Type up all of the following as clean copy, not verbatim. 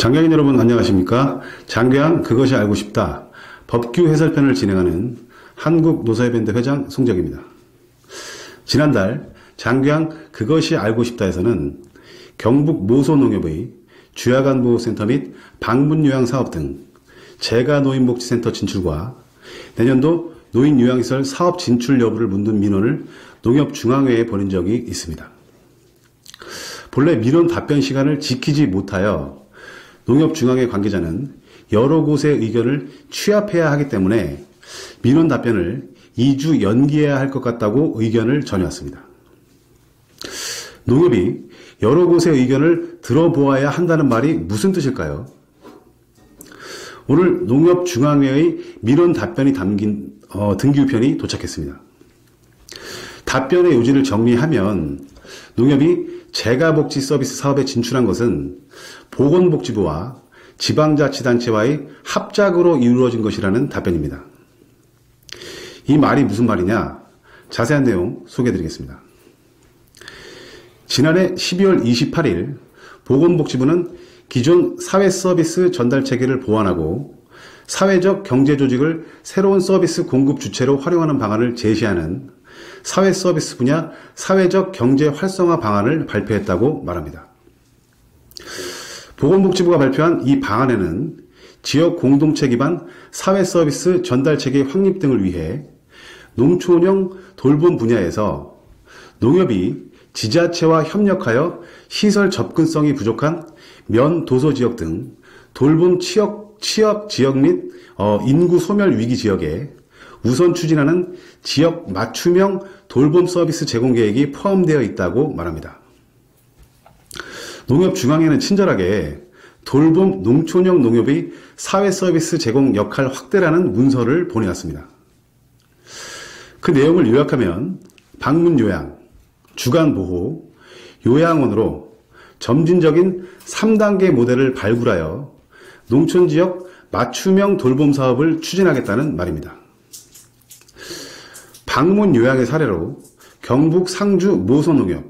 장교인 여러분 안녕하십니까? 장교양 그것이 알고 싶다 법규 해설편을 진행하는 한국노사협연대 회장 송정입니다. 지난달 장교양 그것이 알고 싶다에서는 경북 모소농협의 주야간보호센터 및 방문요양사업 등 재가노인복지센터 진출과 내년도 노인요양시설 사업 진출 여부를 묻는 민원을 농협중앙회에 보낸 적이 있습니다. 본래 민원 답변 시간을 지키지 못하여 농협중앙회 관계자는 여러 곳의 의견을 취합해야 하기 때문에 민원 답변을 2주 연기해야 할 것 같다고 의견을 전해왔습니다. 농협이 여러 곳의 의견을 들어보아야 한다는 말이 무슨 뜻일까요? 오늘 농협중앙회의 민원 답변이 담긴 등기우편이 도착했습니다. 답변의 요지를 정리하면 농협이 재가복지 서비스 사업에 진출한 것은 보건복지부와 지방자치단체와의 합작으로 이루어진 것이라는 답변입니다. 이 말이 무슨 말이냐? 자세한 내용 소개해드리겠습니다. 지난해 12월 28일 보건복지부는 기존 사회서비스 전달체계를 보완하고 사회적 경제조직을 새로운 서비스 공급 주체로 활용하는 방안을 제시하는 사회서비스 분야 사회적 경제 활성화 방안을 발표했다고 말합니다. 보건복지부가 발표한 이 방안에는 지역 공동체 기반 사회서비스 전달체계 확립 등을 위해 농촌형 돌봄 분야에서 농협이 지자체와 협력하여 시설 접근성이 부족한 면도서 지역 등 돌봄 취업 지역 및 인구 소멸 위기 지역에 우선 추진하는 지역 맞춤형 돌봄 서비스 제공 계획이 포함되어 있다고 말합니다. 농협중앙회는 친절하게 돌봄 농촌형 농협의 사회 서비스 제공 역할 확대라는 문서를 보내왔습니다. 그 내용을 요약하면 방문요양, 주간보호, 요양원으로 점진적인 3단계 모델을 발굴하여 농촌지역 맞춤형 돌봄 사업을 추진하겠다는 말입니다. 방문 요양의 사례로 경북 상주 모소농협,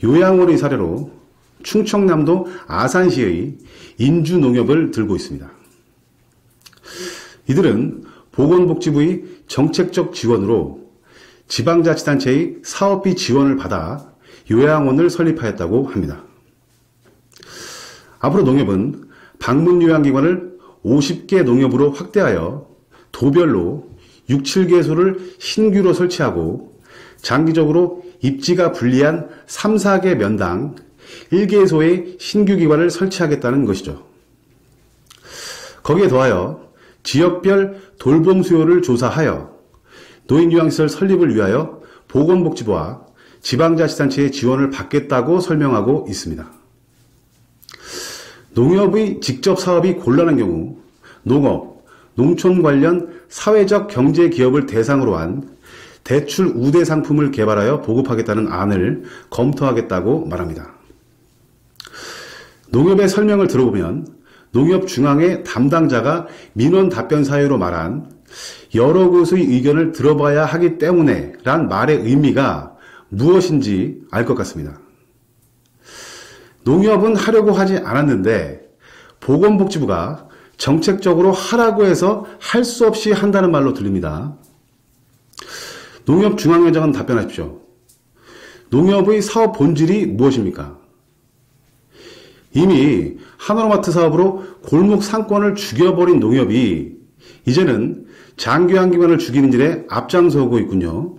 요양원의 사례로 충청남도 아산시의 인주농협을 들고 있습니다. 이들은 보건복지부의 정책적 지원으로 지방자치단체의 사업비 지원을 받아 요양원을 설립하였다고 합니다. 앞으로 농협은 방문요양기관을 50개 농협으로 확대하여 도별로 6, 7개소를 신규로 설치하고 장기적으로 입지가 불리한 3, 4개 면당 1개소의 신규 기관을 설치하겠다는 것이죠. 거기에 더하여 지역별 돌봄 수요를 조사하여 노인요양시설 설립을 위하여 보건복지부와 지방자치단체의 지원을 받겠다고 설명하고 있습니다. 농협의 직접 사업이 곤란한 경우 농업, 농촌 관련 사회적 경제 기업을 대상으로 한 대출 우대 상품을 개발하여 보급하겠다는 안을 검토하겠다고 말합니다. 농협의 설명을 들어보면 농협중앙회 담당자가 민원 답변 사유로 말한 여러 곳의 의견을 들어봐야 하기 때문에 란 말의 의미가 무엇인지 알 것 같습니다. 농협은 하려고 하지 않았는데 보건복지부가 정책적으로 하라고 해서 할 수 없이 한다는 말로 들립니다. 농협중앙회장은 답변하십시오. 농협의 사업 본질이 무엇입니까? 이미 하나로마트 사업으로 골목 상권을 죽여버린 농협이 이제는 장교양기관을 죽이는 일에 앞장서고 있군요.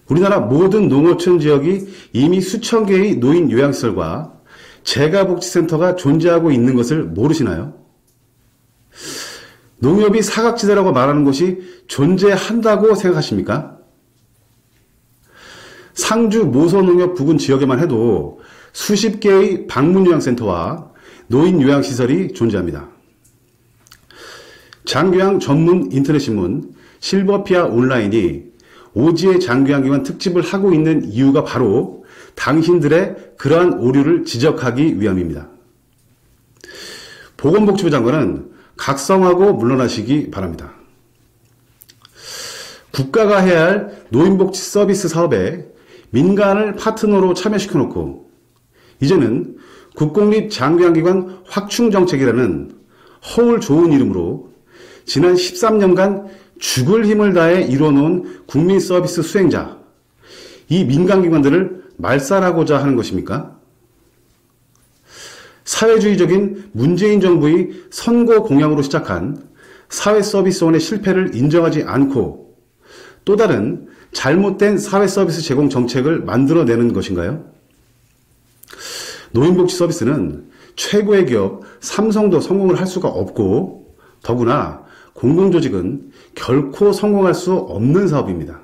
우리나라 모든 농어촌 지역이 이미 수천 개의 노인 요양시설과 재가복지센터가 존재하고 있는 것을 모르시나요? 농협이 사각지대라고 말하는 곳이 존재한다고 생각하십니까? 상주 모소농협 부근 지역에만 해도 수십 개의 방문요양센터와 노인요양시설이 존재합니다. 장교양 전문 인터넷신문 실버피아 온라인이 오지의 장교양기관 특집을 하고 있는 이유가 바로 당신들의 그러한 오류를 지적하기 위함입니다. 보건복지부 장관은 각성하고 물러나시기 바랍니다. 국가가 해야 할 노인복지 서비스 사업에 민간을 파트너로 참여시켜놓고 이제는 국공립 장교양기관 확충정책이라는 허울 좋은 이름으로 지난 13년간 죽을 힘을 다해 이뤄놓은 국민 서비스 수행자, 이 민간기관들을 말살하고자 하는 것입니까? 사회주의적인 문재인 정부의 선거 공약으로 시작한 사회서비스원의 실패를 인정하지 않고 또 다른 잘못된 사회서비스 제공 정책을 만들어내는 것인가요? 노인복지 서비스는 최고의 기업 삼성도 성공을 할 수가 없고 더구나 공공조직은 결코 성공할 수 없는 사업입니다.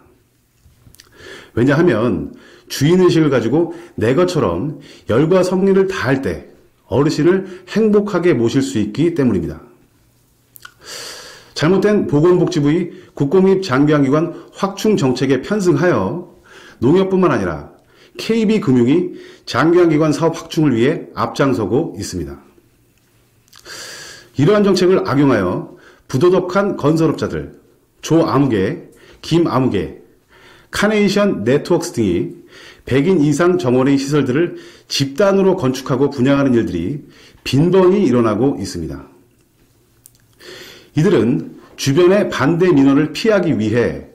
왜냐하면 주인의식을 가지고 내 것처럼 열과 성의를 다할 때 어르신을 행복하게 모실 수 있기 때문입니다. 잘못된 보건복지부의 국공립 장교양기관 확충 정책에 편승하여 농협뿐만 아니라 KB금융이 장교양기관 사업 확충을 위해 앞장서고 있습니다. 이러한 정책을 악용하여 부도덕한 건설업자들, 조아무개, 김아무개, 카네이션 네트워크스 등이 100인 이상 정원의 시설들을 집단으로 건축하고 분양하는 일들이 빈번히 일어나고 있습니다. 이들은 주변의 반대 민원을 피하기 위해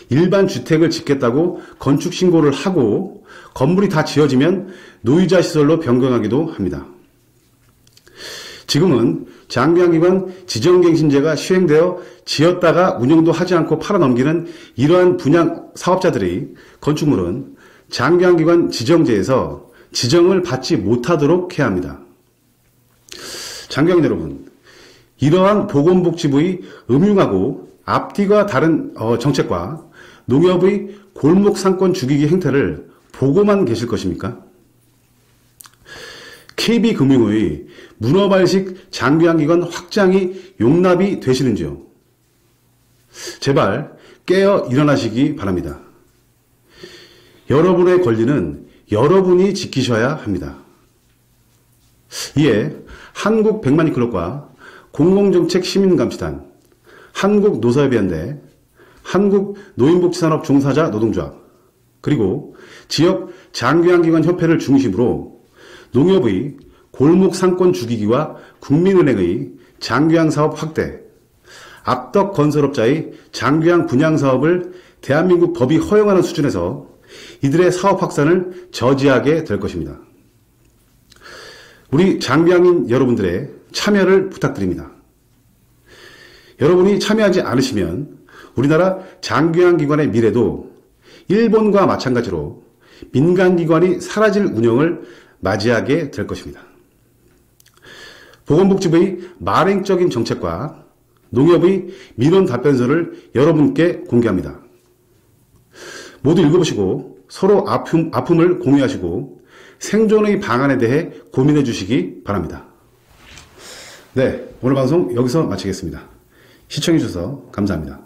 일반 주택을 짓겠다고 건축 신고를 하고 건물이 다 지어지면 노유자 시설로 변경하기도 합니다. 지금은 장교양기관 지정갱신제가 시행되어 지었다가 운영도 하지 않고 팔아넘기는 이러한 분양 사업자들의 건축물은 장교양기관 지정제에서 지정을 받지 못하도록 해야 합니다. 장교양인 여러분, 이러한 보건복지부의 음흉하고 앞뒤가 다른 정책과 농협의 골목상권 죽이기 행태를 보고만 계실 것입니까? KB금융의 문어발식 장교양기관 확장이 용납이 되시는지요? 제발 깨어 일어나시기 바랍니다. 여러분의 권리는 여러분이 지키셔야 합니다. 이에 한국백만이클럽과 공공정책 시민감시단, 한국노사협의원대, 한국노인복지산업 종사자 노동조합, 그리고 지역 장교양기관 협회를 중심으로 농협의 골목상권 죽이기와 국민은행의 장교양 사업 확대, 악덕 건설업자의 장교양 분양 사업을 대한민국 법이 허용하는 수준에서 이들의 사업 확산을 저지하게 될 것입니다. 우리 장교양인 여러분들의 참여를 부탁드립니다. 여러분이 참여하지 않으시면 우리나라 장교양기관의 미래도 일본과 마찬가지로 민간기관이 사라질 운영을 맞이하게 될 것입니다. 보건복지부의 말행적인 정책과 농협의 민원 답변서를 여러분께 공개합니다. 모두 읽어보시고 서로 아픔을 공유하시고 생존의 방안에 대해 고민해 주시기 바랍니다. 네, 오늘 방송 여기서 마치겠습니다. 시청해 주셔서 감사합니다.